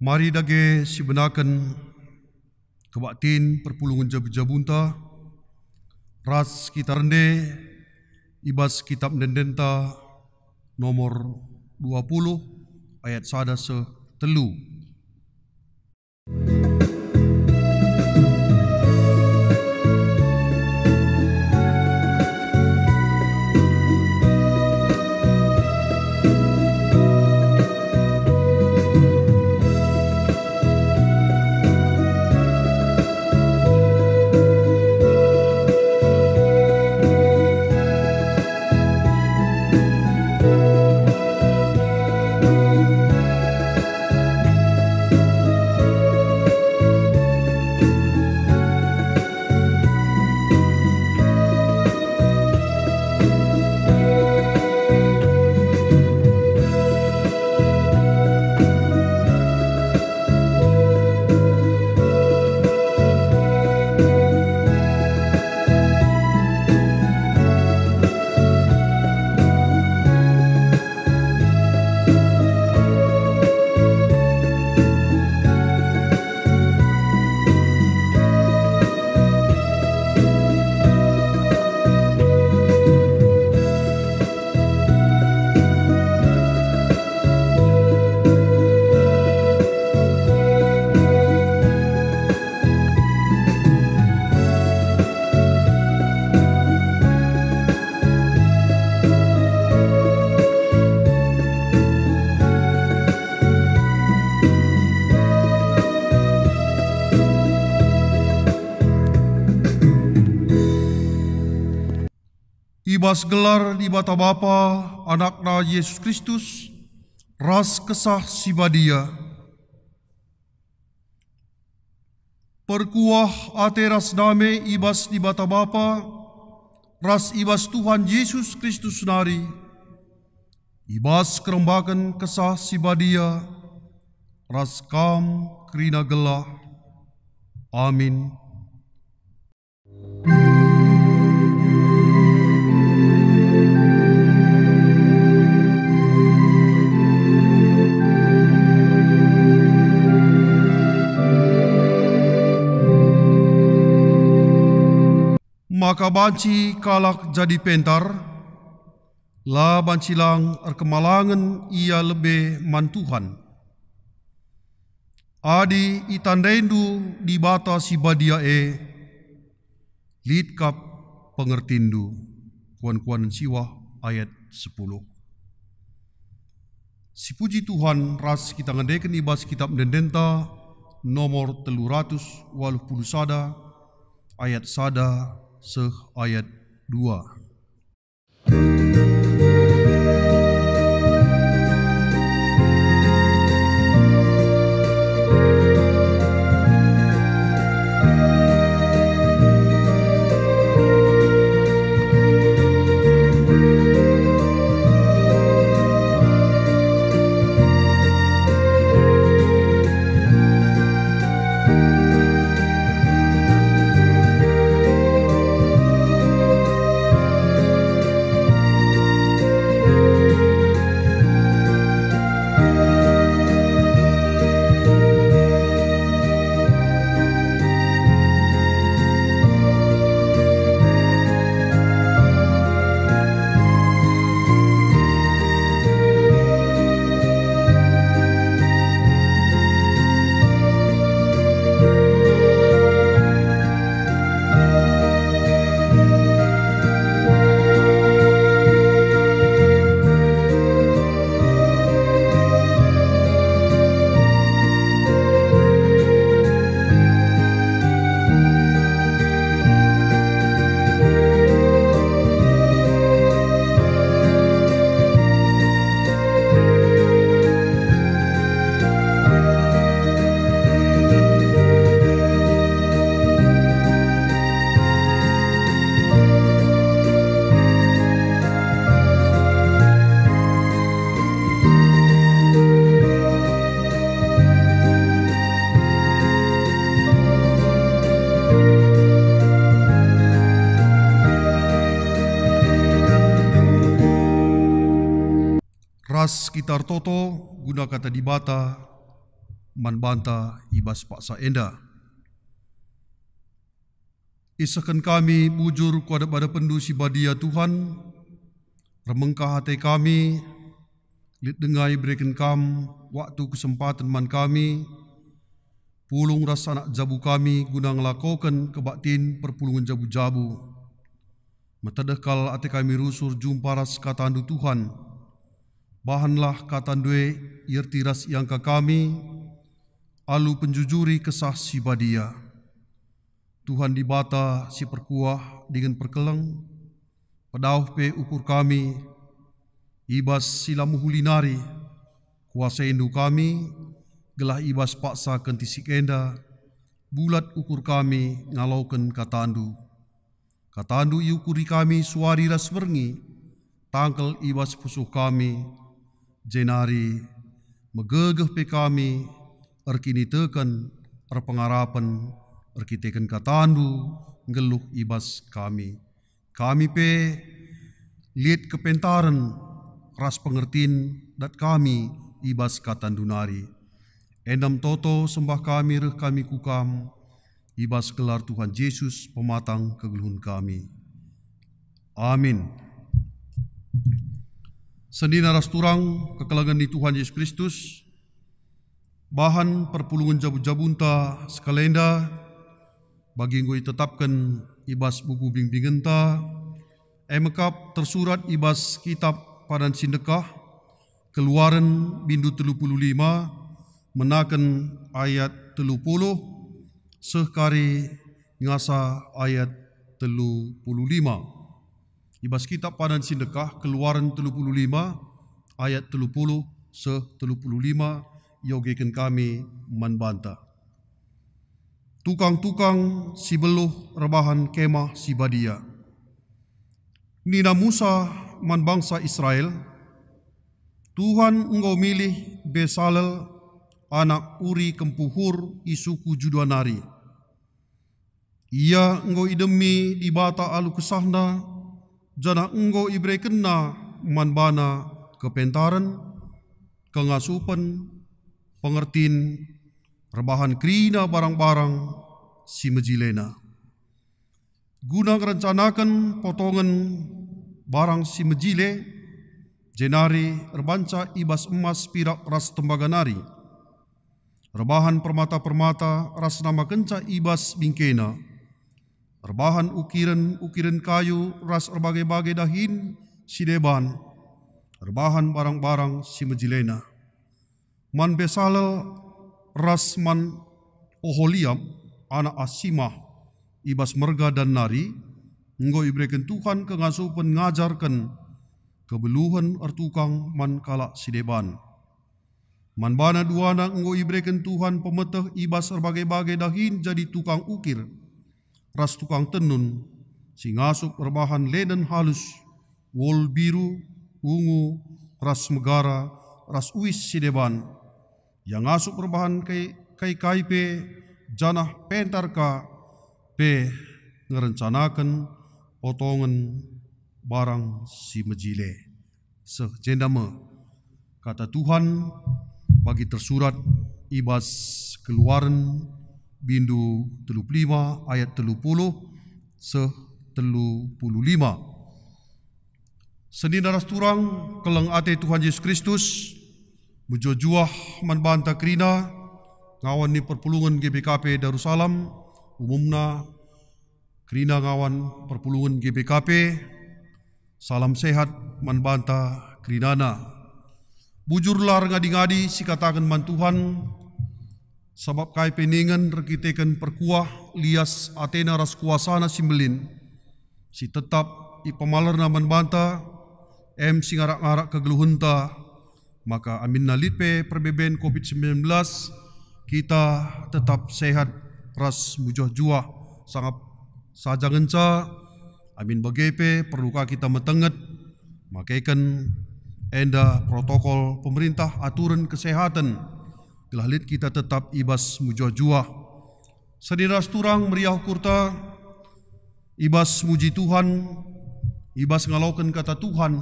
Mari dage sibenaken kebaktin perpulungan jabunta ras kita rende ibas kitab Dendenta nomor 20 ayat 1 se telu. Ibas gelar di bata Bapa, anakna Yesus Kristus, ras kesah sibadia. Perkuah ate ras dame ibas di bata Bapa, ras ibas Tuhan Yesus Kristus nari. Ibas kerembakan kesah sibadia, ras kam kerina gelah. Amin. Maka banci kalak jadi pentar, la bancilang erkemalangan ia lebih mantuhan. Adi itandaindu di bata si badia litkap pengertindu. Kuan-kuan siwah ayat 10. Si puji Tuhan ras kita ngendeken ibas kitab Dendenta nomor 381 ayat 1 seh ayat 2. ras kitar toto guna kata dibata man banta ibas paksa enda. Isakan kami bujur kuada pada pendu si badia Tuhan, remengkah hati kami, lit dengai berikan kam waktu kesempatan man kami, pulung rasa anak jabu kami guna ngelakokan kebaktin perpulungan jabu-jabu. Metadekal hati kami rusur jumpa ras katandu Tuhan, bahanlah katandue yerti ras iangka kami, alu penjujuri kesah si badia. Tuhan dibata si perkuah dengan perkeleng, pedauh pe ukur kami, ibas sila muhulinari, kuasa indu kami, gelah ibas paksa kentisik enda, bulat ukur kami ngalaukan katandu. Katandu iukuri kami suari ras berngi, tangkel ibas pusuh kami, jenari megegeh pe kami, erkini teken erpengarapan, erkitekan katandu, ngeluh ibas kami. Kami pe liat kepentaran, ras pengertin dat kami ibas katandu nari. Endam toto sembah kami reh kami kukam, ibas gelar Tuhan Yesus pematang kegeluhun kami. Amin. Sendina ras turang kekelangan di Tuhan Yesus Kristus, bahan perpulungan jabu-jabunta sekalenda, bagi ngoi tetapkan ibas buku bimbingenta, emekap tersurat ibas kitab padan sindekah, Keluaran bindu 35, menaken ayat 30, sekari ngasa ayat 35. Ibas kitab padan sindekah, Keluaran 35, ayat 30, se-35, yogekan kami manbanta. Tukang-tukang si beluh rebahan kemah si badia. Nina Musa man bangsa Israel, Tuhan engkau milih Besalel anak Uri kempuhur isuku Judanari. Ia engkau idemi di bata alu kesahna, jana engkau ibre kena man bana kepentaran, kengasupan, pengertin, rebahan krina barang-barang si mejilena. Guna rencanakan potongan barang si mejile, jenari rebanca ibas emas pirak ras tembaganari. Rebahan permata-permata ras nama kenca ibas bingkena. Rebahan ukiran kayu ras berbagai-bagai dahin si deban. Rebahan barang-barang si mejilena. Man Besalel Rasman Oholiam, anak Asimah, ibas merga dan nari, engkau ibrekan Tuhan kengasupan ngajarkan kebeluhan ertukang man kalak sideban. Man bana duana engkau ibrekan Tuhan pemeteh ibas berbagai-bagai dahin jadi tukang ukir, ras tukang tenun, si ngasup rebahan linen halus, wol biru, ungu, ras megara, ras uis sideban, yang ngasup rebahan kai pe janah pentar ka pe ngerencanakan potongan barang si mejile. Sejendama kata Tuhan bagi tersurat ibas Keluaran bindu 35 ayat 30 se-35. Seni daras turang keleng ate Tuhan Yesus Kristus, mujojuah manbanta krina, ngawan ni perpulungan GBKP Darussalam, umumna krina ngawan perpulungan GBKP, salam sehat manbanta krinana. Bujurlah ngadi-ngadi si katakan man Tuhan, sabab kai peningan rekitekan perkuah lias Athena ras kuasana simbelin, si tetap ipamalarna manbanta, si ngarak-ngarak kegeluhunta, maka amin nalipe perbeben COVID-19, kita tetap sehat ras mujoh-juah sangat saja ngenca. Amin bagepe perlukah kita metenget makaikan enda protokol pemerintah aturan kesehatan gelalit kita tetap ibas mujoh-juah. Sediras turang meriah kurta ibas muji Tuhan, ibas ngalaukan kata Tuhan,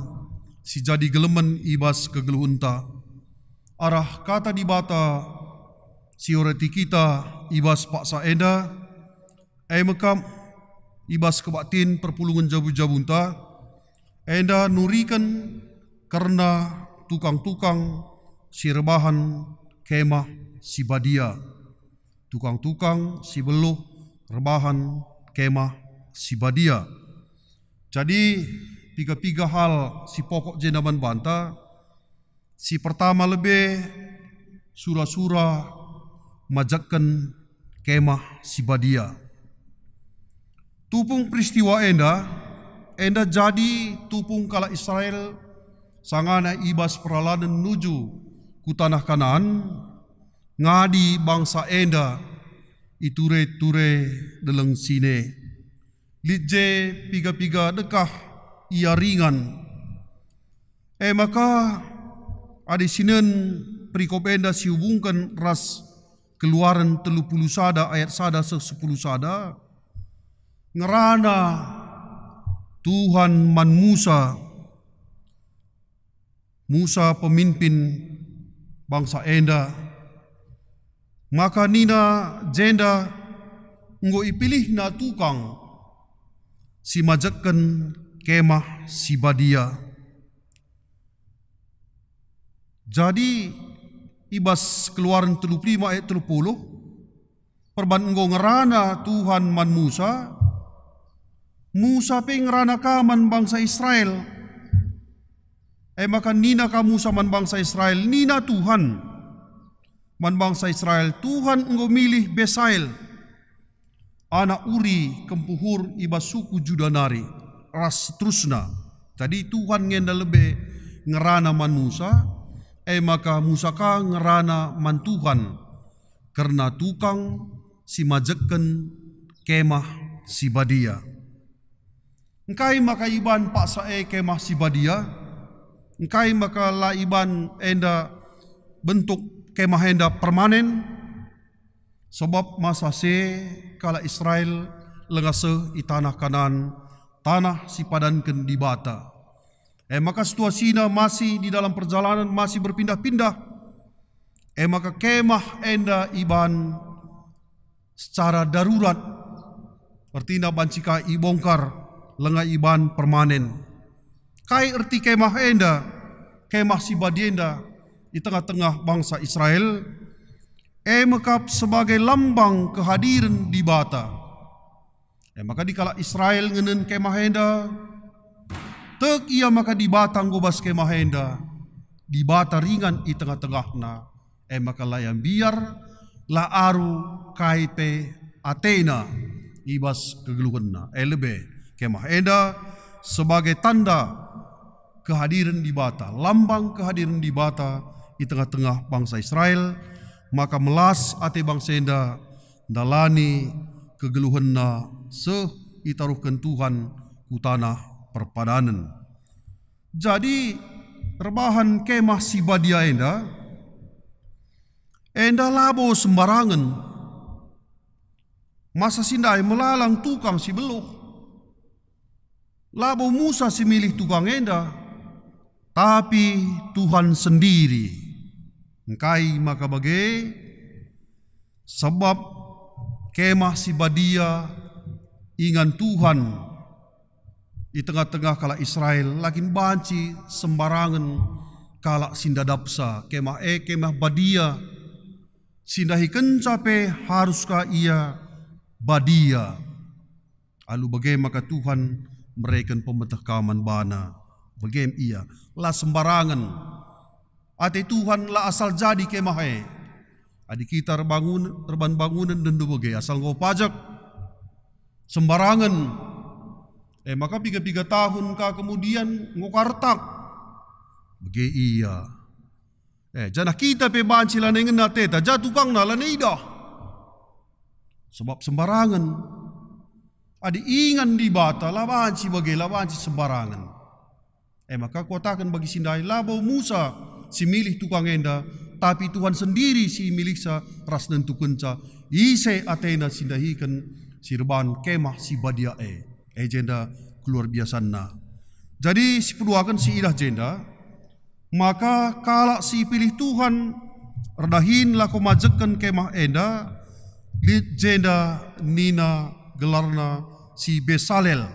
si jadi gelemen ibas kegeluhunta. Arah kata dibata sioreti kita ibas paksa enda, mekam ibas kebatin perpulungan jabu-jabunta, enda nurikan karena tukang-tukang si rebahan kemah si badia, tukang-tukang si beluh rebahan kemah si badia. Jadi tiga hal si pokok jendaman banta. Si pertama lebih sura-sura majakkan kemah si badia. Tupung peristiwa enda jadi tupung kala Israel sangana ibas peralanan menuju ku tanah Kanaan, ngadi bangsa enda iture-ture deleng sine. Lidje piga-piga dekah ia ringan. Maka adi sinen perikop enda sihubungkan ras Keluaran 30 sada ayat sada 10 sada. Ngerana Tuhan man Musa pemimpin bangsa enda, maka nina jenda nggo ipilih na tukang si majakkan kemah si badia. Jadi ibas Keluaran 35 ayat 30 perban nggo ngerana Tuhan man Musa pe ngerana kaman bangsa Israel. Maka nina ka Musa man bangsa Israel, nina Tuhan man bangsa Israel. Tuhan engkau milih Besail, anak Uri, kempuhur ibas suku Judanari, ras terusna. Jadi Tuhan ngenda lebih ngerana man Musa, maka Musa ka ngerana man Tuhan, karena tukang si majekken kemah si badia. Engkai maka iban paksa kemah si badia, engkai maka la iban enda bentuk kemah enda permanen, sebab masa kala Israel lengase i tanah Kanaan, tanah si padankan di bata. Maka situasinya masih di dalam perjalanan, masih berpindah-pindah. Maka kemah enda iban secara darurat, artinya bancika ibongkar lenga iban permanen. Kai erti kemah enda, kemah si badienda di tengah-tengah bangsa Israel, mekap sebagai lambang kehadiran di bata. Maka dikala Israel ngenen kemah enda, tek ia maka di batang gobas kemah enda, di bata ringan i tengah-tengahna. Maka layang biar la aru kaipe Athena ibas kegeluhanna. Lebe kemah enda sebagai tanda kehadiran di bata, lambang kehadiran di bata di tengah-tengah bangsa Israel. Maka melas ate bangsa enda dalani kegeluhanna itaruhkan Tuhan ku tanah perpadanan. Jadi rebahan kemah si badia enda labo sembarangan. Masa sindai melalang tukang si beluh. Labo Musa si milih tukang enda, tapi Tuhan sendiri. Engkai maka bagai sebab kemah si badia ingan Tuhan di tengah-tengah kala Israel lakin banci sembarangan kala sindadapsa kemah badia sindahi kencape haruskah ia badia. Alu bagai maka Tuhan mereka pemetah kaman bana bagem ia la sembarangan ate Tuhan la asal jadi kemah adi kita reban bangunan dan bagai asal ngau pajak sembarangan. Maka 3 tahun ka kemudian ngau kartak bagai iya jana kita pe banci la nengen teta jatuh kang na la neidah sebab sembarangan. Adi ingan di bata labanci bagai labanci sembarangan. Maka katakan bagi sindai labo Musa si milih tukang enda, tapi Tuhan sendiri si milih sa ras nentukenca ise Athena sindahikan sirban kemah si badia jenda keluar biasana. Jadi si peduakan si idah jenda, maka kala si pilih Tuhan Erdahin lako majekken kemah enda, lit jenda nina gelarna si Besalel.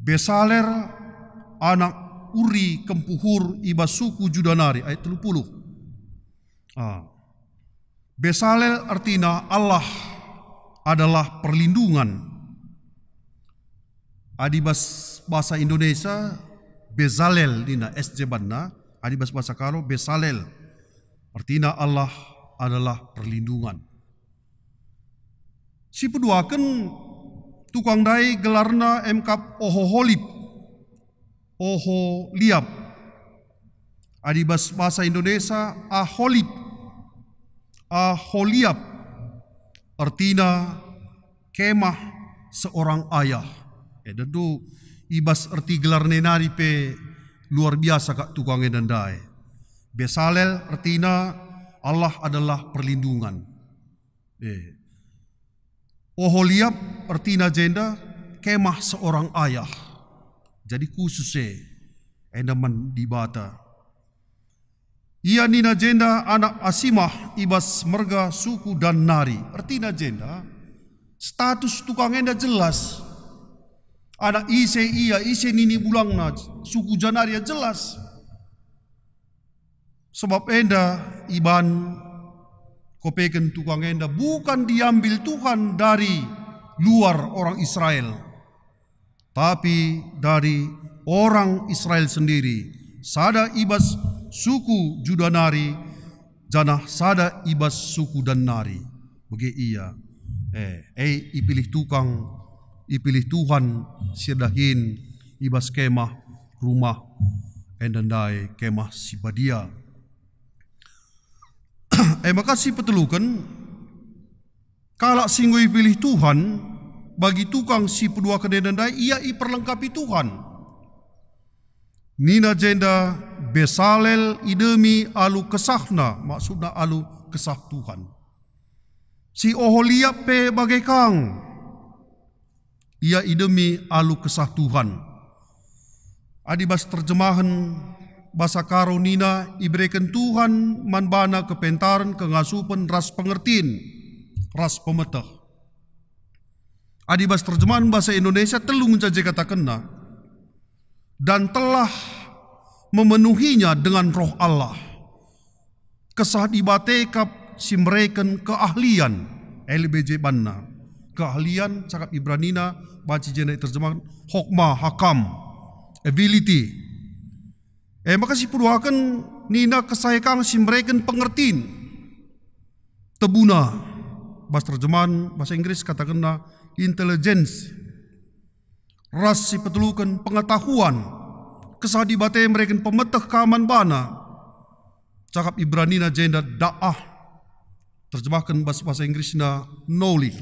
Besalel anak Uri kempuhur iba suku Judanari, ayat 30. Besalel artinya Allah adalah perlindungan. Adibas bahasa Indonesia Bezalel dina SJ banna, adibas bahasa Karo Besalel artinya Allah adalah perlindungan. Si peduaken tukang dai gelarna emkap Oholiab. Adibas bahasa Indonesia Aholiab artinya kemah seorang ayah. Tentu ibas arti gelar nenari pe luar biasa kak tukang edandai. Besalel artinya Allah adalah perlindungan. Oholiab artinya jenda kemah seorang ayah. Jadi khususnya endaman dibata. Ia nina jenda anak Asimah ibas merga suku dan nari. Artinya jenda status tukang enda jelas. Anak ise nini bulangna suku Janaria jelas. Sebab enda iban kopeken tukang enda bukan diambil Tuhan dari luar orang Israel. Tapi dari orang Israel sendiri. Sada ibas suku Judanari, janah sada ibas suku Danari. Bagi ia. Ipilih Tuhan sirdahin ibas kemah rumah endandai kemah sibadia. Makasih petelukan kalak singgui pilih Tuhan bagi tukang si pedua kedendandai ia iperlengkapi Tuhan. Nina jenda Besalel idemi alu kesahna, maksudnya alu kesah Tuhan. Si Oholiab pe bagai kang ia idemi alu kesah Tuhan. Adibas terjemahan bahasa Karo nina iberikan Tuhan manbana kepentaran kengasupan ras pengertiin, ras pemetah. Adibas terjemahan bahasa Indonesia telung jaje kata kena dan telah memenuhinya dengan roh Allah. Kesah dibatekap simreken keahlian LBJ banna. Keahlian cakap Ibranina baca jenai terjemahan hokmah hakam ability. Maka si peruakan nina kesayakang simreken pengertiin tebuna. Bahasa terjemahan bahasa Inggris katakanlah intelligence, ras si petelukan pengetahuan, kesah dibatai mereka pemetah keaman bana. Cakap Ibranina jenda da'ah, terjemahkan bahasa Inggrisnya knowledge.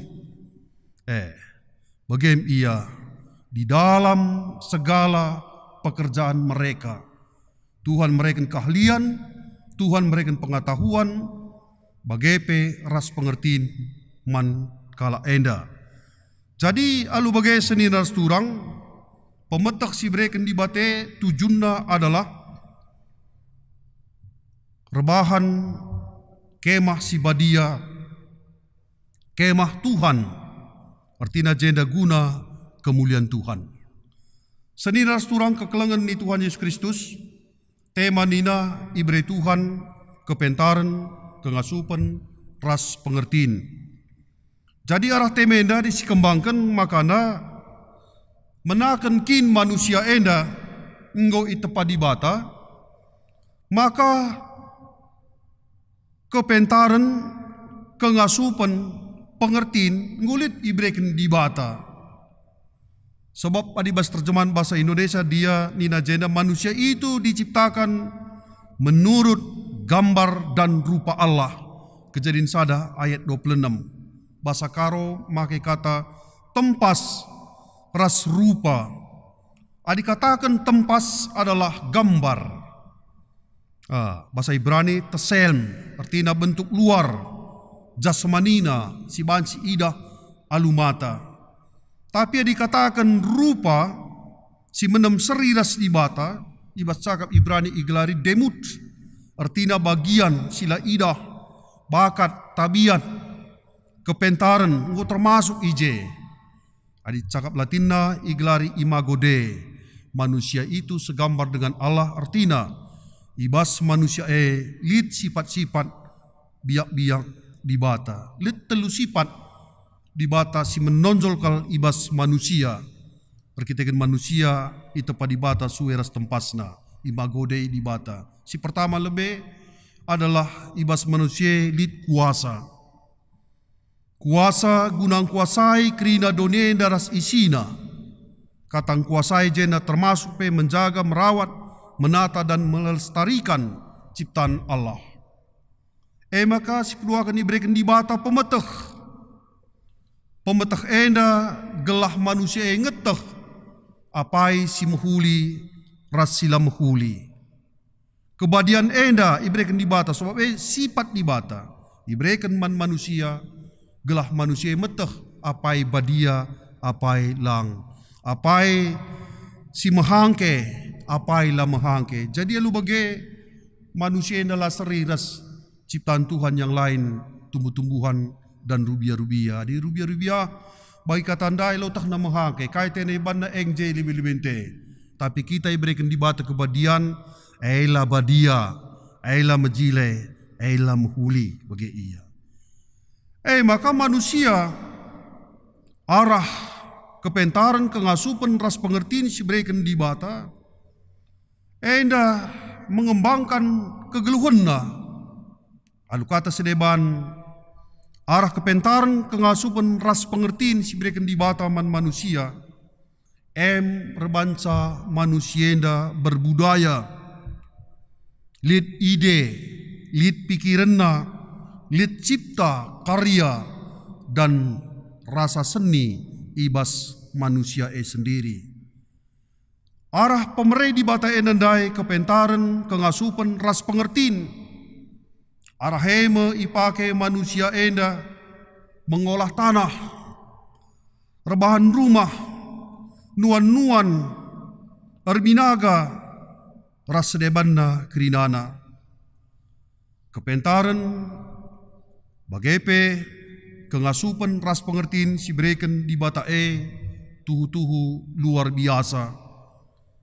Bagaimana ia di dalam segala pekerjaan mereka, Tuhan mereka keahlian, Tuhan mereka pengetahuan, bagaimana ras pengertiin man kala enda. Jadi alu bagai seni ras turang pemetak si breken di bate tujuannya adalah rebahan kemah si badia, kemah Tuhan, artinya jenda guna kemuliaan Tuhan. Seni ras turang kekelengan ni Tuhan Yesus Kristus, tema nina ibre Tuhan, kepentaran, kengasupan, ras pengertiin. Jadi arah tema enda disikembangkan makana menakan kin manusia enda engau itepa di bata, maka kepentaran, kengasupan, pengertiin ngulit ibreken di bata. Sebab adibas terjemahan bahasa Indonesia dia nina jenda manusia itu diciptakan menurut gambar dan rupa Allah. Kejadian sada ayat 26. Bahasa Karo make kata tempas ras rupa. Dikatakan tempas adalah gambar. Bahasa Ibrani teselm artinya bentuk luar. Jasmanina si bansi idah alumata. Tapi dikatakan rupa si menem seri ras di bata. Ibas cakap Ibrani iglari demut. artina bagian sila idah, bakat, tabiat, kepentaran, engkau termasuk ije. Adi cakap Latinna iglari imago Dei. Manusia itu segambar dengan Allah, artina ibas manusia lid sifat-sifat biak-biak di bata. Lid telu sifat di bata si menonjolkan ibas manusia. Perkitakan manusia itu pada bata sueras tempasna. Imago Dei di bata. Si pertama lebih adalah ibas manusia lid kuasa. Kuasa gunang kuasai kerina dunia daras isina. Katang kuasai jena termasuk menjaga, merawat, menata dan melestarikan ciptaan Allah. Maka si kedua akan diberikan di bata pemeteh. Pemeteh enda gelah manusia yang ngeteh. Apai si mehuli, ras sila mehuli. Kebadian enda diberikan di bata, sebab sifat di bata. Diberikan manusia, gelah manusia yang meteh. Apai badia, apai lang. Apai si mehangke, apai lah mehangke. Jadi lu bagi manusia yang adalah seriras ciptaan Tuhan yang lain, tumbuh-tumbuhan dan rubia-rubia. Di rubia-rubia bagi kata andai lo tak na mehangke, kaitene banda engje lebih-lebih. Tapi kita berikan di bata kebadian, ailah badia, ailah mejile, ailah mehuli bagi ia. Maka manusia arah kepentaran kengasupan ras pengertian si berikan di bata enda mengembangkan kegeluhanna alu kata sedeban arah kepentaran kengasupan ras pengertian si berikan di bata manusia rebanca manusia enda berbudaya lid ide lid pikiranna lid cipta karya dan rasa seni ibas manusia sendiri. Arah pemerintah di bata enandai kepentaran, kengasupan, ras pengertiin. Arah heme ipake manusia enda mengolah tanah, rebahan rumah, nuan-nuan, erbinaga, ras sedebanna kerinana. Kepentaran, bagepe, kengasupan ras pengertiin si berikan di bata tuhu-tuhu luar biasa.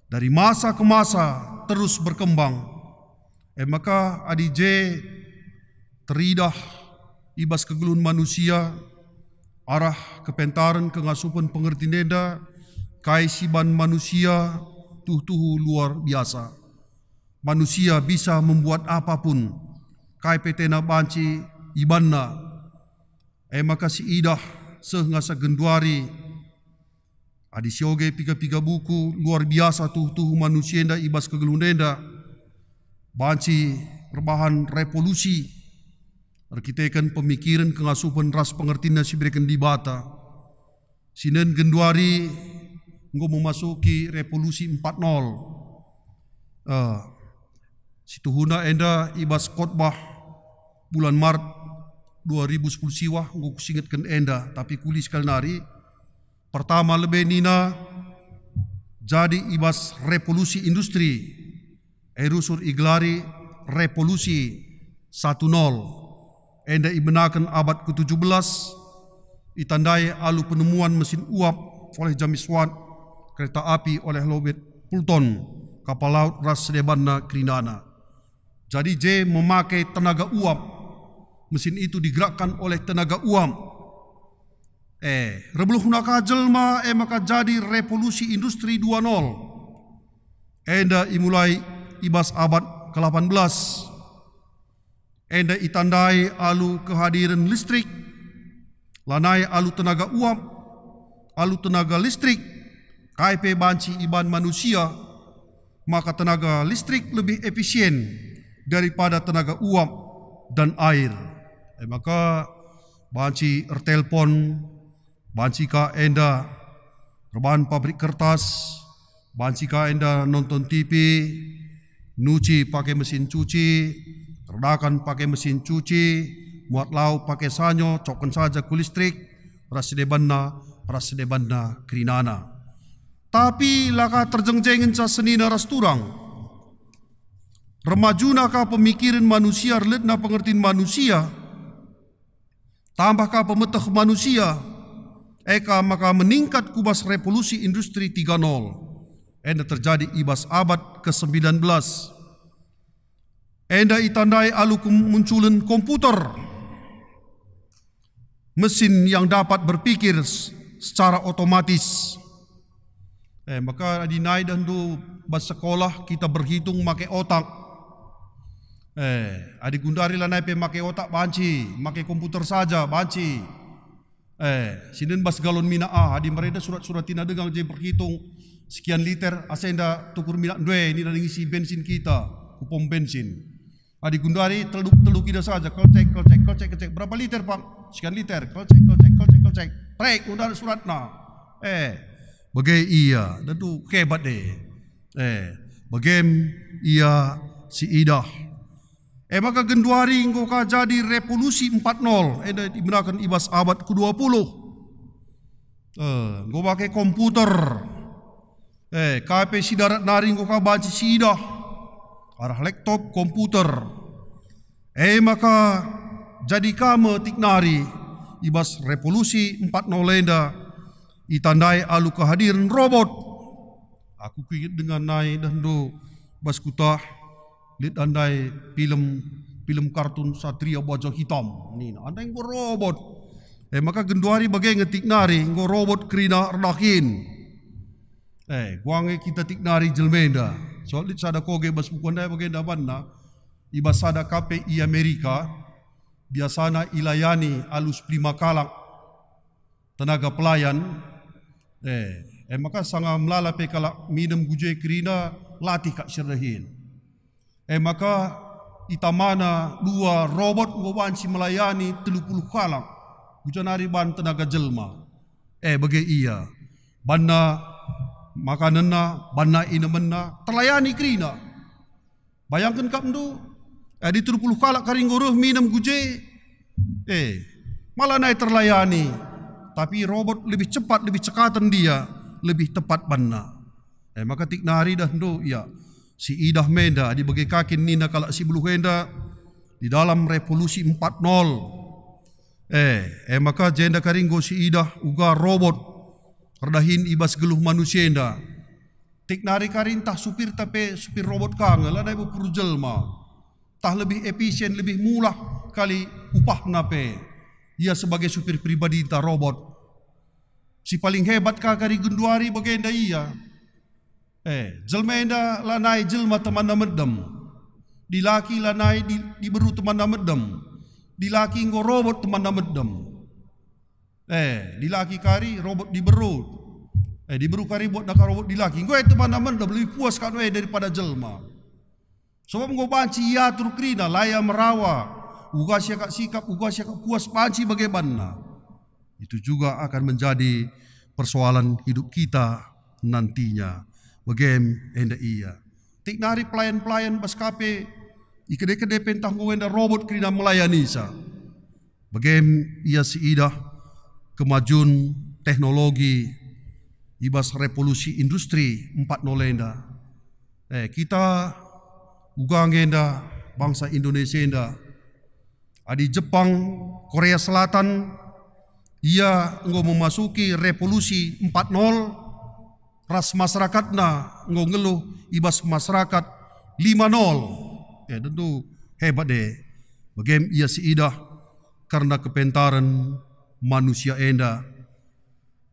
Dari masa ke masa terus berkembang. Maka adij teridah ibas kegeluhan manusia arah kepentaran kengasupan pengertiin enda kai siban manusia tuhu-tuhu luar biasa. Manusia bisa membuat apapun kai petena banci ibanna. Maka si idah sehngasa genduari adi sioge pika-pika buku luar biasa tuh manusia enda ibas kegeluhan enda banci rebahan revolusi arkitekan pemikiran kengasupan ras pengertian si berikan di bata sinen genduari engko memasuki revolusi 4.0 situhuna enda ibas khotbah bulan Maret 2010 siwah engkau kusingatkan enda tapi kuli sekali nari pertama lebih nina jadi ibas revolusi industri erusur iglari revolusi 1.0 enda ibenakan abad ke-17 itandai alu penemuan mesin uap oleh James Watt, kereta api oleh Robert Fulton, kapal laut ras sedebanna kerinana. Jadi J memakai tenaga uap. Mesin itu digerakkan oleh tenaga uap. Rebluhna kajelma maka jadi revolusi industri 2.0. Enda imulai ibas abad ke-18. Enda itandai alu kehadiran listrik. Lanai alu tenaga uap, alu tenaga listrik. KIP banci iban manusia, maka tenaga listrik lebih efisien daripada tenaga uap dan air. Maka banci ertelpon, banci ka enda rebahan pabrik kertas, banci ka enda nonton TV, nuci pakai mesin cuci, redakan pakai mesin cuci, muat lauk pakai sanyo, cokan saja ku listrik, rasedebanna kerinana. Tapi laka terjengjengin sa senina ras turang. remajuna ka pemikiran manusia, reletna pengertian manusia, tambah ka pemetah manusia, eka maka meningkat kubas revolusi industri 3.0. Enda terjadi ibas abad ke-19. Enda itandai alu kemunculan komputer, mesin yang dapat berpikir secara otomatis. Maka dinai dan du bas sekolah kita berhitung make otak. Adik gundari lanai pe make otak banci, make komputer saja banci. Sinin bas galon mina adi mereda surat-surat tina dengang je berhitung sekian liter asenda tukur mina due ini dan ngisi bensin kita, kupom bensin. Adik gundari teluk kita saja, kocek berapa liter pak? Sekian liter, kocek. Trek undar suratna. Bagai iya, dan tu hebat deh. Bagaim iya si idah. Maka genduari engkau ka jadi revolusi 4.0. Digunakan ibas abad ke-20. Engkau pakai komputer. KP sidarat nari engkau ka banci sidah. Arah laptop komputer. Maka jadi kamu tiknari ibas revolusi 4.0 lenda. Itandai alu kehadiran robot. Aku kuingat dengan nai dan do bas kutah lihat andai film kartun Satria Bajak Hitam ni andai ngo robot. Maka genduari bagai ngetik nari ngo robot kerina erdakin. Guange kita tik nari jelmenda. Soal lit sada koge bas bukan dai bagai dabanna ibas sada KPI Amerika biasana ilayani alus prima kalak tenaga pelayan. Maka sangat melalape kalak minum guje kerina latih kak syarahin. Maka itamana dua robot ngobanci melayani 30 kalak gujanari ban tenaga jelma. Bagai iya banna makananna banna inamenna terlayani kerina. Bayangkan kak mdu di 30 kalak karinggoruh minum guje malah naik terlayani. Tapi robot lebih cepat, lebih cekatan dia, lebih tepat banna. Maka tiknari dah do ya si idah menda di bagai kaki nina kalak si buluh henda di dalam revolusi 4.0. Maka jenda karinggo si idah uga robot redahin ibas geluh manusia enda. Tiknari karin tah supir tapi supir robot kangel ada ibu puru jelma. Tah lebih efisien, lebih mulah kali upah nape. Ia sebagai supir pribadi ta robot. Si paling hebat kakari genduari bagenda iya. Jelmenda lanai jelma teman medem. Dilaki lanai diberu teman medem. Dilaki ngo robot teman medem. Dilaki kari robot diberu. Diberu kari buat nak robot dilaki. Gue teman medem lebih puas kan daripada jelma. Sebab ngo banci ya turkrina laya merawa. Uga siak sikap, uga siak puas panci bagaimana. Itu juga akan menjadi persoalan hidup kita nantinya. Bagaimana enda iya. Tiknari pelayan-pelayan baskape ikede-kede pentah ngowenda robot kerina melayani sa. Bagaimana ia siidah kemajuan teknologi ibas revolusi industri 4.0 enda. Kita ugang enda bangsa Indonesia enda. Adi Jepang, Korea Selatan, ia engkau memasuki revolusi 4.0, ras masyarakatna engkau ngeluh ibas masyarakat 5.0. Tentu hebat deh. Bagaimana ia siidah karena kepentaran manusia enda.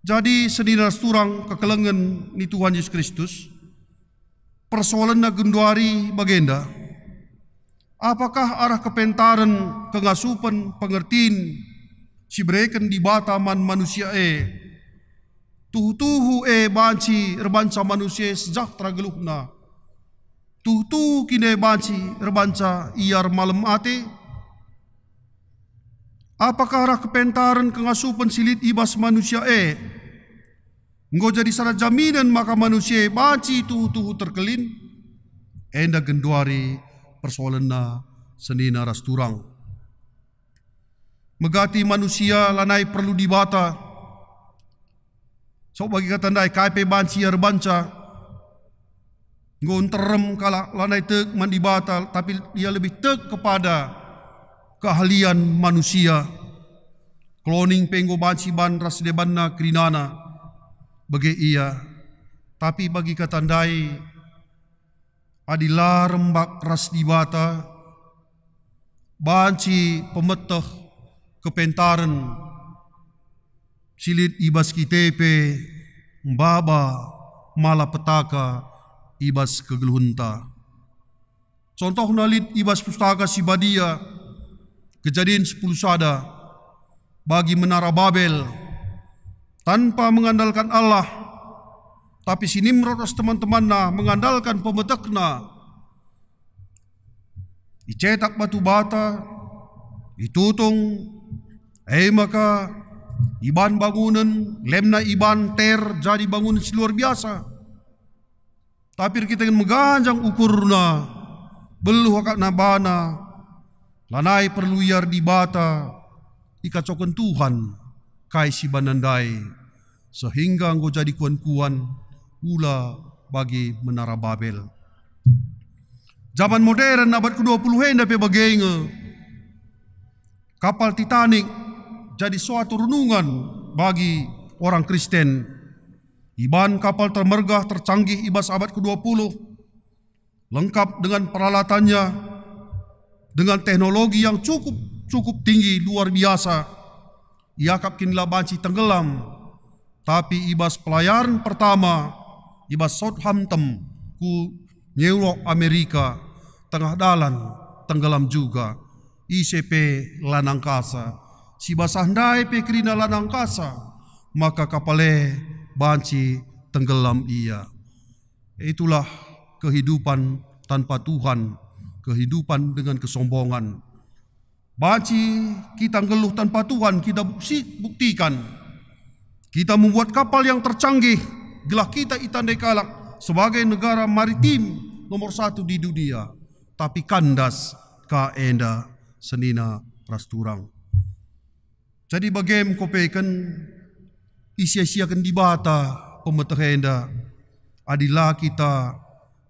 Jadi sedina surang kekelengan ni Tuhan Yesus Kristus, persoalan genduari bagenda. Apakah arah kepentaran kengasupan pengertiin si bereken di bataman manusia tuhu banci rebanca manusia sejahtera geluhna tuhu kine banci rebanca iar malam ate. Apakah arah kepentaran kengasupan silit ibas manusia engkau jadi sana jaminan maka manusia banci tuhu terkelin enda genduari persoalanna senina ras turang. Megati manusia lanai perlu dibata. So bagi kata ndai KP banci rebanca Ngon terem kala lanai tek mandi batal, tapi ia lebih tek kepada keahlian manusia. Cloning penggo banci ban ras debanna krinana bagi ia, tapi bagi katandai adilah rembak ras dibata banci pemeteh kepentaran silit ibas kitepe mbaba malapetaka ibas kegeluhunta. Contoh nalit ibas pustaka si Badia Kejadian 10 sada bagi menara Babel tanpa mengandalkan Allah, tapi si Nimrod as teman-temanna mengandalkan pemetekna. Dicetak batu bata, ditutung, maka iban bangunan, lemna iban ter jadi bangunan luar biasa. Tapi kita ingin mengganjang ukurna, beluh akak nabana, lanai perlu yar di bata, ikacokan Tuhan, kai si banandai, sehingga engkau jadi kuan-kuan, ula bagi menara Babel. Zaman modern abad ke-20 hendak bagenge, kapal Titanic jadi suatu renungan bagi orang Kristen. Iban kapal termergah tercanggih ibas abad ke-20, lengkap dengan peralatannya, dengan teknologi yang cukup tinggi, luar biasa. Iakap kinlah banci tenggelam, tapi ibas pelayaran pertama, ibas Southampton ku New York Amerika, tengah dalan tenggelam juga. ICP lanangkasa, si basandai pe kerina lanangkasa, maka kapale banci tenggelam ia. Itulah kehidupan tanpa Tuhan, kehidupan dengan kesombongan. Banci kita ngeluh tanpa Tuhan, kita buktikan. Kita membuat kapal yang tercanggih, gelah kita itandai kalak sebagai negara maritim nomor 1 di dunia. Tapi kandas kaenda senina rasturang. Jadi bagem kopekan isia-siakan di bata pemetahenda adilah kita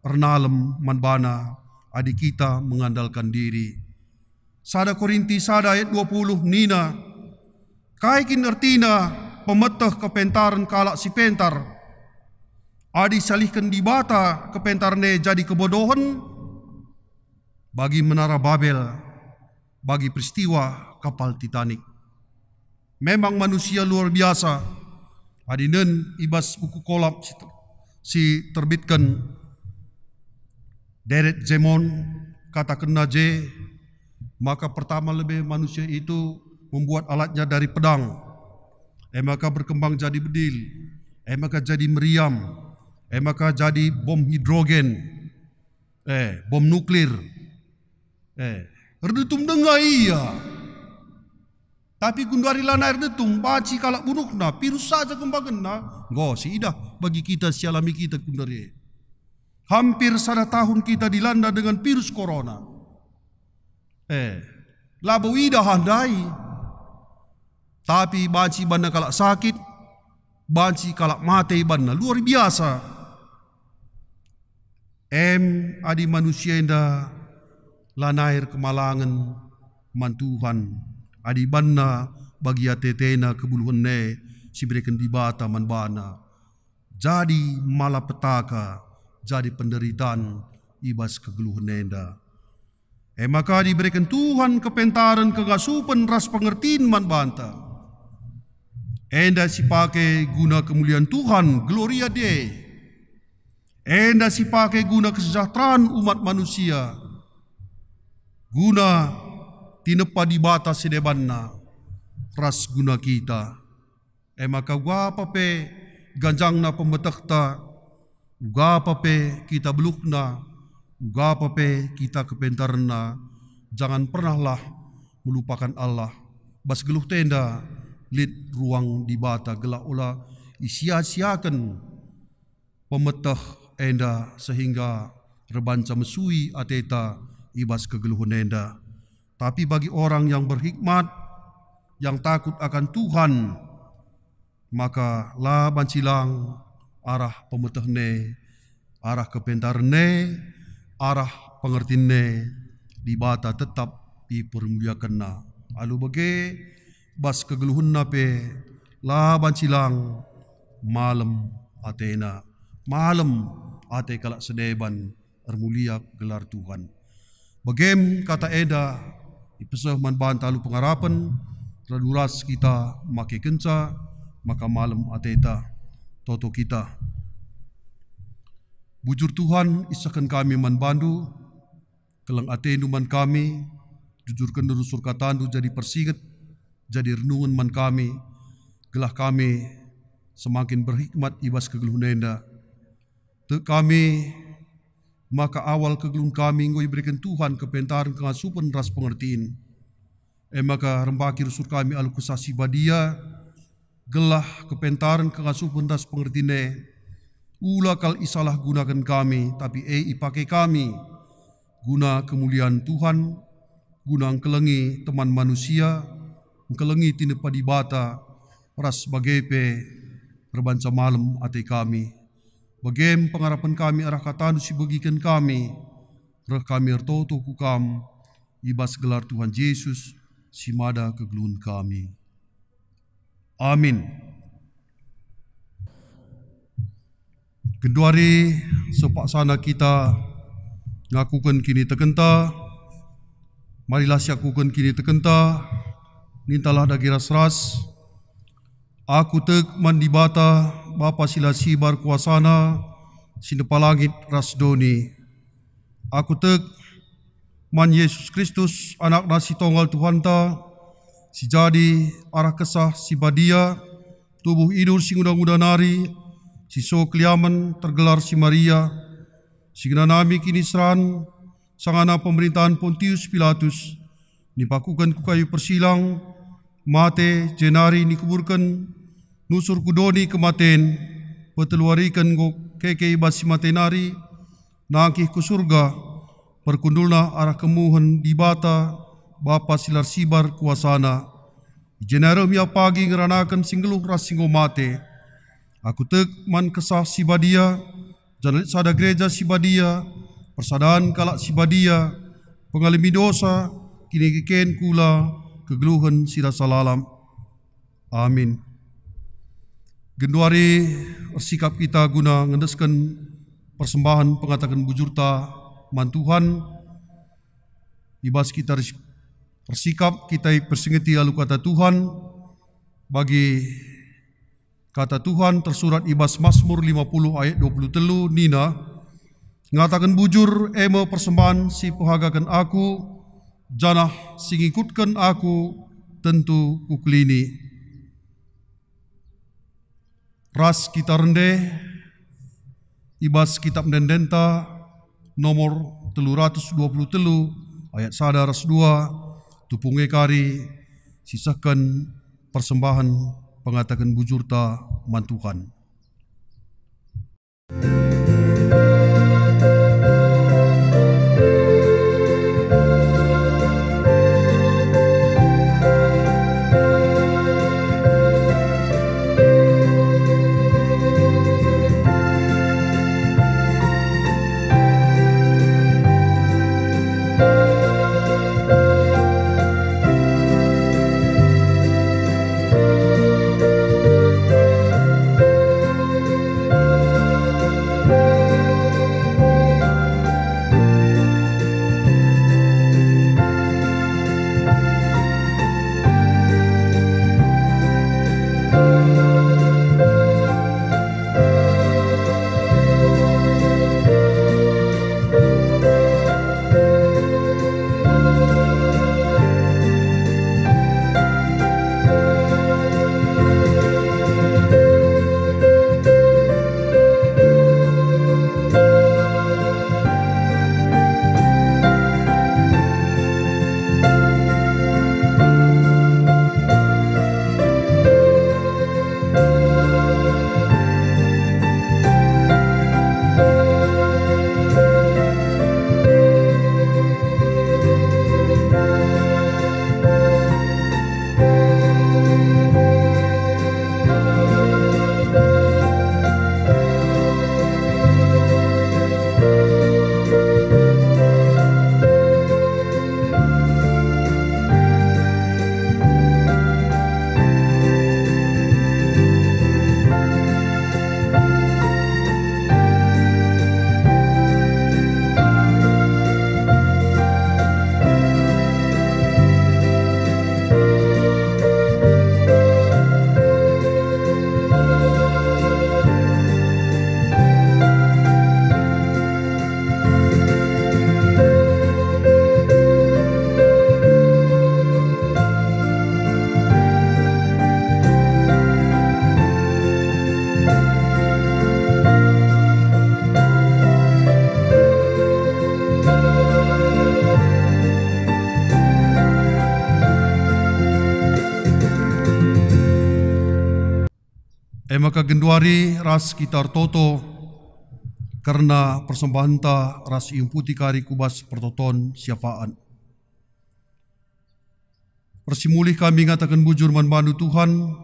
ernalem manbana adi kita mengandalkan diri. Sada Korinti sada ayat 20 nina kaikin ertina pemetah kepentaran kalak si pentar adi salihkan di bata kepentarne jadi kebodohan bagi menara Babel, bagi peristiwa kapal Titanic. Memang manusia luar biasa. Adinen ibas buku kolab si terbitkan Derek Zemon katakan naje, maka pertama lebih manusia itu membuat alatnya dari pedang, maka berkembang jadi bedil, maka jadi meriam, maka jadi bom hidrogen, bom nuklir, redutum dengar iya. Tapi gundari lana redutum baci kalak bunukna, virus saja kembanganna, go siidah bagi kita sialami kita gundari. Hampir 1 tahun kita dilanda dengan virus corona. Labo ida handai. Tapi banci banda kalak sakit, banci kalak mati banda luar biasa. Adi manusia indah lanair kemalangan mantuhan. Adi banda bagi atetena kebuluhane si berikan di bata manbana. Jadi malapetaka, jadi penderitaan ibas kegeluhan enda. Maka diberikan Tuhan kepentaran kegasupan ras pengertiin manbanta. Enda si pakai guna kemuliaan Tuhan, gloria Dei. Enda si pakai guna kesejahteraan umat manusia. Guna tinepa di batas sedebanna ras guna kita. Maka gapa pe ganjangna pemetakta, gapa pe kita belukna, gapa pe kita kepentarna. Jangan pernahlah melupakan Allah. Bas geluh tenda lid ruang di bata gelak olah isia-siakan pemetah enda sehingga rebanca mesui ateta ibas kegeluhan enda. Tapi bagi orang yang berhikmat, yang takut akan Tuhan, maka la bancilang arah pemetahne arah kepentaran ne, arah pengertian ne, di bata tetap dipermuliakan na. Alu bage bas kegeluhun na pe laban silang malam atena, malam ate kalak sedeban ermulia gelar Tuhan. Bagem kata eda ipesah man bantalu pengarapan raduras kita make kenca maka malam ateta toto kita. Bujur Tuhan isakan kami man bandu kelang atenu man kami jujurkan derusur katandu jadi persingat jadi renungan man kami gelah kami semakin berhikmat ibas kegeluhun enda. Te kami maka awal kegelun kami ngoi berikan Tuhan kepentaran kengasupan ras pengertiin. Maka rembaki rusur kami alu kesasi badia gelah kepentaran kengasupan ras pengertiin ula kal isalah gunakan kami tapi ipakai kami guna kemuliaan Tuhan, guna angkelengi teman manusia, angkelengi tina padibata ras bagepe perbanca malam ate kami. Bagem pengharapan kami arah katanu si bagikan kami, reh kami ertoto kukam, ibas gelar Tuhan Yesus, si mada kegelun kami. Amin. Keduari sepak sana kita ngakukan kini tekenta, marilah siakukan kini tekenta, nintalah dagi ras-ras, aku tek mandibata, Bapa sila sibar kuasana, sinepa langit rasdoni. Aku tek man Yesus Kristus, anak nasi tonggal Tuhan ta, si jadi arah kesah si badia, tubuh idur si ngudang-ngudang nari, si so keliaman tergelar si Maria, si nami kini seran, sangana pemerintahan Pontius Pilatus, nipakukan ku kayu persilang, mate jenari nikuburkan, nusur kudoni kematen, peteluarikan go keke ibas matenari, nangkih ku surga, perkundulna arah kemuhan di bata, Bapa silar sibar kuasana, jenarum ya pagi ngeranakan singgeluh ras singgo mate, aku tek man kesah si badia, jalan sada gereja si badia, persadaan kalak si badia, pengalami dosa, kini keken kula, kegeluhan sirasa lalam. Amin. Genduari sikap kita guna ngendeskan persembahan pengatakan bujurta man Tuhan. Ibas kita bersikap kita persingeti alu kata Tuhan bagi kata Tuhan tersurat ibas Mazmur 50 ayat 23 nina ngatakan bujur emo persembahan si pohagakan aku janah singikutkan aku tentu kuklini. Ras kita rendeh, ibas kitab Dendenta nomor 323 ayat 1 ras 2 tupunge kari sisakan persembahan pengatakan bujurta man Tuhan. maka genduari ras kitar toto karena persembahan ta ras imputi kari kubas pertoton siapaan. Persimulih kami ngatakan bujur man bandu Tuhan,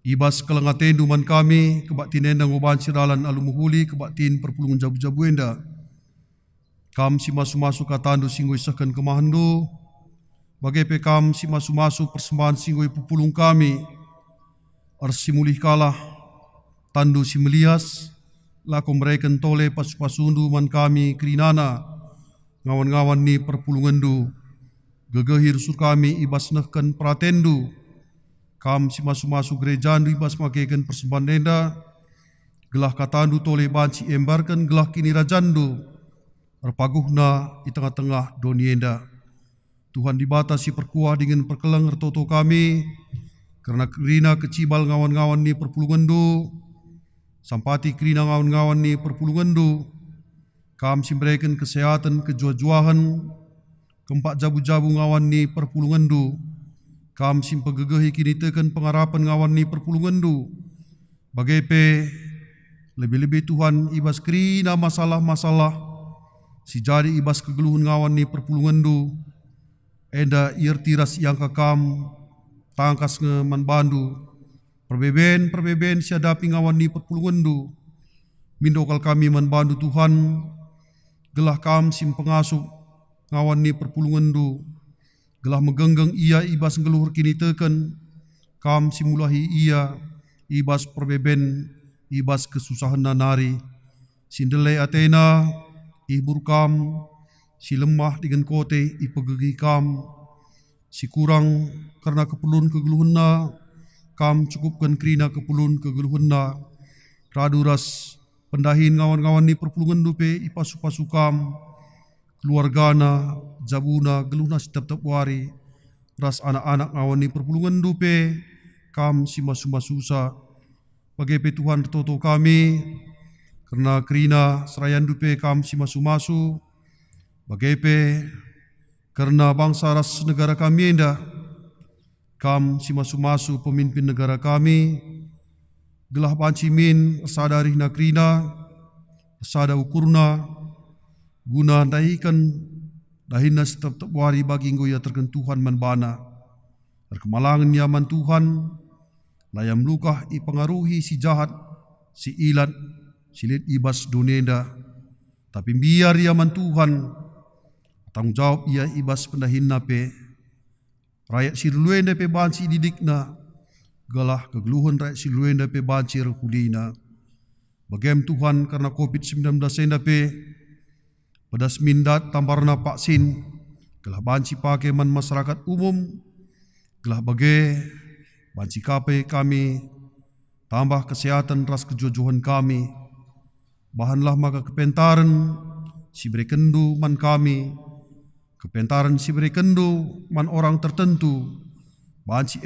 ibas kelengaten duman kami kebaktin endang oban siralan alumuhuli kebaktin perpulungan jabu-jabu enda. Kam si masu-masu katandu singgoi sahkan kemahandu, bagai pekam si masu-masu persembahan singgoi pupulung kami, arsimulih kalah tandu si melias, laku mereka tole pasu-pasundu man kami kerinana, ngawan-ngawan ni perpulungandu, gegehir sur kami ibas nehkan pratendu, kam si masu-masu gerejandu ibas makaikan persembahan enda, gelah katandu tole banci embarkan gelah kini rajandu, arpaguhna di tengah-tengah donienda. Tuhan dibatasi perkuah dengan perkelang ertoto kami, karena kerina kecibal ngawan-ngawan ni perpulungandu, sampati kerina ngawan-ngawan ni perpulungandu, kam simbrekan kesehatan kejuah-juahan, keempat jabu-jabu ngawan ni perpulungandu, kam simpegegehi kini tekan pengarapan ngawan ni perpulungandu, bagai pe lebih-lebih Tuhan ibas kerina masalah-masalah, si jadi ibas kegeluhan ngawan ni perpulungandu, enda irtiras yang kakam, tangkas ngeman bandu, perbeben siadapi ngawan ni perpulungandu, mindokal kami man bandu Tuhan, gelah kam sim pengasuh ngawan ni perpulungandu, gelah megenggeng ia ibas ngeluhur kini teken, kam simulahi ia ibas perbeben, ibas kesusahan nanari, sindelai Athena, ibur kam, si lemah dengan kote ipegegi kam, si kurang karena keperluan kegeluhanna, kam cukupkan kerina keperluan kegeluhanna, raduras pendahin ngawan-ngawan ni perpulungan dupe ipasu-pasu kam, keluargana, jabuna, geluhna setiap-tiap wari, ras anak-anak ngawan ni perpulungan dupe, kam si masu-masusa, bagai pe Tuhan toto kami, karena kerina serayan dupe kam si masu-masu, bagai pe karena bangsa ras negara kami enda, kam si masu-masu pemimpin negara kami, gelah pancimin sadari nakrina, sada ukurna, guna dahikan dahina setiap wari bagi ngoya terkentuhan manbana, terkemalangan nyaman Tuhan, layam lukah ipengaruhi si jahat, si ilat, silit ibas dunenda, tapi biar yaman Tuhan, tanggungjawab ia ibas pendahin nape, rakyat siluenda pe banci didikna, galah kegeluhan rakyat siluenda pe banci rekulina. Bagam Tuhan karena COVID-19 enda pe, pedas mindat tambarna vaksin, galah banci pakai man masyarakat umum, galah bagai banci kape kami, tambah kesehatan ras kejojohan kami, bahanlah maka kepentaran si berekendu man kami, kepentaran si berekendu man orang tertentu, banci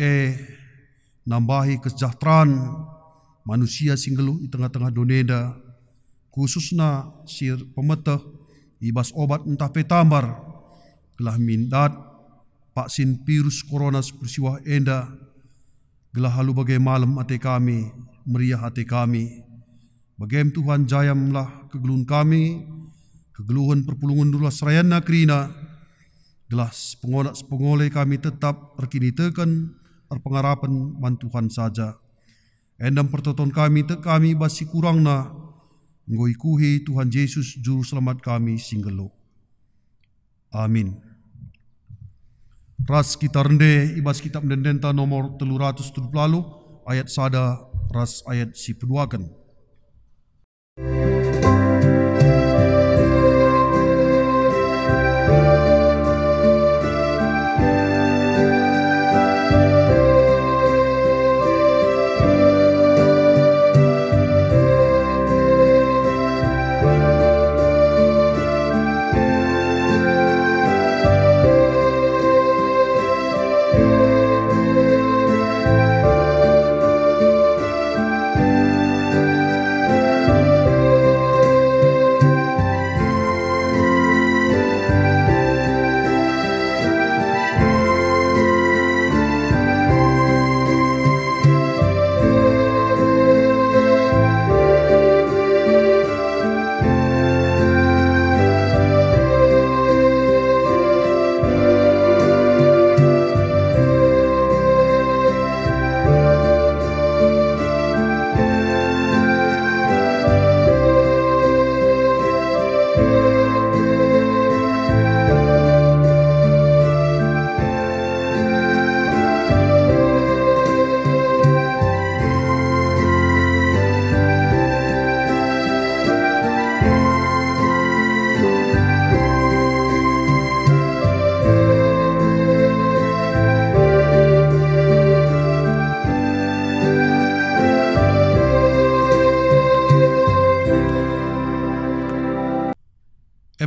nambahi kesejahteraan manusia singgeluh di tengah-tengah doneda, khususnya si pemetah ibas obat entah petambar, gelah mindat vaksin virus corona persiwah enda, gelah halu bagai malam hati kami, meriah hati kami, bagaim Tuhan jayamlah kegeluhan kami, kegeluhan perpulungan dulu serayana kerina, gelah pengolek kami tetap erkini tekan erpengarapan man Tuhan saja. Endam pertoton kami te kami basi kurangna, ngoikuhi Tuhan Yesus juru selamat kami singgelo. Amin. Ras kita rende ibas kitab mendenta nomor 370 ayat sada ras ayat si peduakan.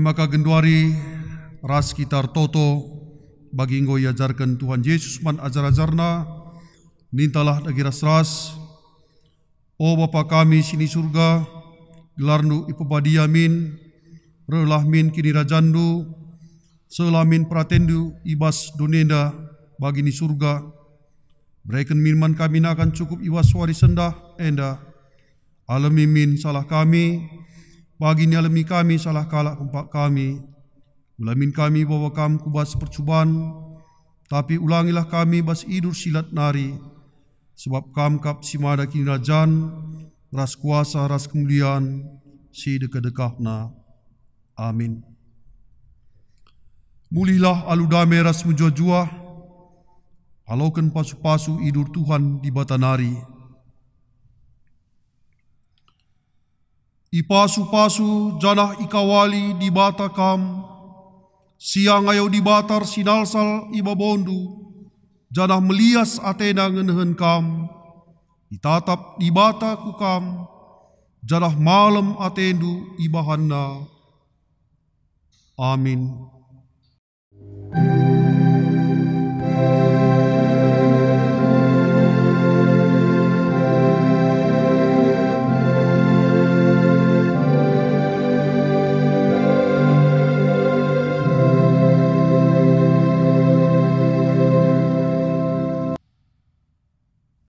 maka genduari ras kitar toto bagi engkau ajarkan Tuhan Yesus man ajar-ajarna, nintalah lagi ras-ras. O Bapa kami sini surga, gelarnu ipabadia min, relah min kini rajandu, selamin pratendu ibas donenda bagi ni surga. Berikan minuman kami nak akan cukup iwas wari sendah enda. Alami min salah kami, bagi ni alami kami salah kalak kempak kami. Ulamin kami bawa kami kubas percubaan, tapi ulangilah kami bas idur silat nari. Sebab kam kap simada kini rajan, ras kuasa, ras kemuliaan, si dekah-dekahna. Amin. Mulihlah alu damai ras mujua-jua, halaukan pasu-pasu idur Tuhan di batanari. Ipasu-pasu janah ikawali di bata kam, siang ayo di batar sinalsal ibabondu, janah melias atena ngenehen kam, itatap di bata kukam, janah malam atendu ibahanna. Amin.